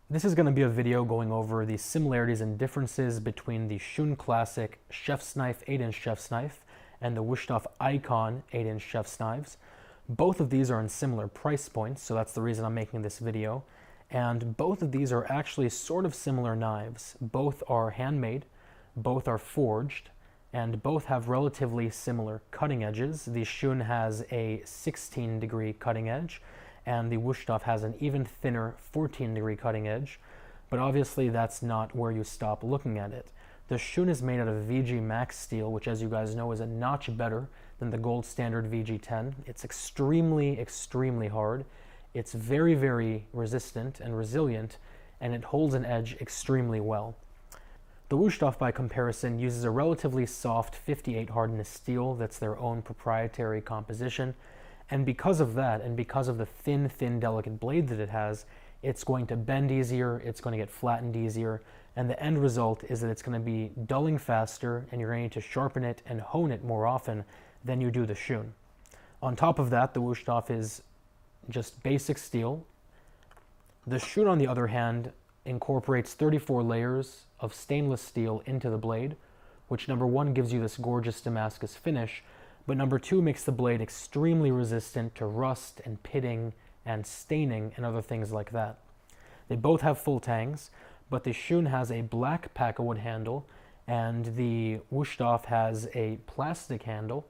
This is going to be a video going over the similarities and differences between the Shun Classic chef's knife 8-inch chef's knife and the Wusthof Ikon 8-inch chef's knives. Both of these are in similar price points, so that's the reason I'm making this video. And both of these are actually sort of similar knives. Both are handmade, both are forged, and both have relatively similar cutting edges. The Shun has a 16-degree cutting edge, and the Wusthof has an even thinner 14-degree cutting edge, but obviously that's not where you stop looking at it. The Shun is made out of VG Max steel, which, as you guys know, is a notch better than the gold standard VG10. It's extremely, extremely hard. It's very, very resistant and resilient, and it holds an edge extremely well. The Wusthof, by comparison, uses a relatively soft 58 hardness steel that's their own proprietary composition, and because of that, and because of the thin, delicate blade that it has, it's going to bend easier, it's going to get flattened easier, and the end result is that it's going to be dulling faster, and you're going to sharpen it and hone it more often than you do the Shun. On top of that, the Wusthof is just basic steel. The Shun, on the other hand, incorporates 34 layers of stainless steel into the blade, which number one gives you this gorgeous Damascus finish, but number two makes the blade extremely resistant to rust and pitting and staining and other things like that. They both have full tangs, but the Shun has a black packawood handle and the Wusthof has a plastic handle.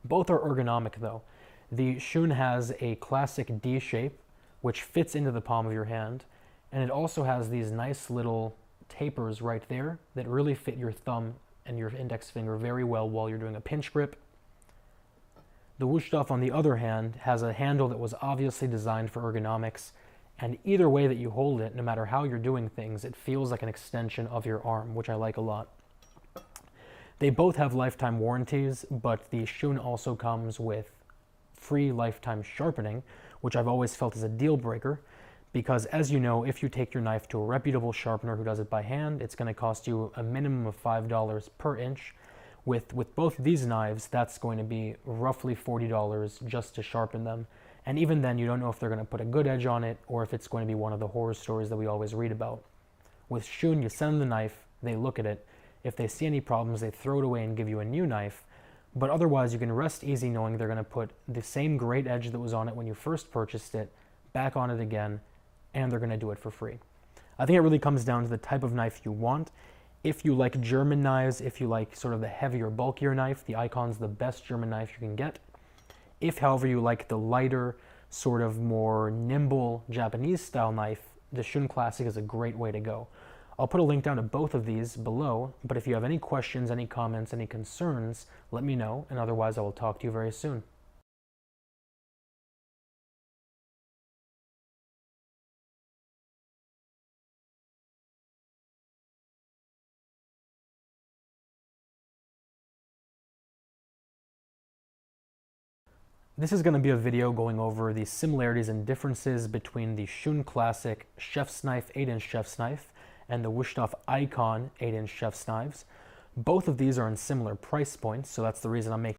Both are ergonomic though. The Shun has a classic D shape, which fits into the palm of your hand, and it also has these nice little tapers right there that really fit your thumb and your index finger very well while you're doing a pinch grip. The Wusthof, on the other hand, has a handle that was obviously designed for ergonomics, and either way that you hold it, no matter how you're doing things, it feels like an extension of your arm, which I like a lot. They both have lifetime warranties, but the Shun also comes with free lifetime sharpening, which I've always felt is a deal breaker, because as you know, if you take your knife to a reputable sharpener who does it by hand, it's going to cost you a minimum of $5 per inch. With both of these knives, that's going to be roughly $40 just to sharpen them. And even then, you don't know if they're going to put a good edge on it or if it's going to be one of the horror stories that we always read about. With Shun, you send them the knife, they look at it. If they see any problems, they throw it away and give you a new knife. But otherwise, you can rest easy knowing they're going to put the same great edge that was on it when you first purchased it back on it again, and they're going to do it for free. I think it really comes down to the type of knife you want. If you like German knives, if you like sort of the heavier, bulkier knife, the Ikon's the best German knife you can get. If, however, you like the lighter, sort of more nimble Japanese style knife, the Shun Classic is a great way to go. I'll put a link down to both of these below, but if you have any questions, any comments, any concerns, let me know, and otherwise I will talk to you very soon. This is going to be a video going over the similarities and differences between the Shun Classic chef's knife 8-inch chef's knife and the Wusthof Ikon 8-inch chef's knives. Both of these are in similar price points, so that's the reason I'm making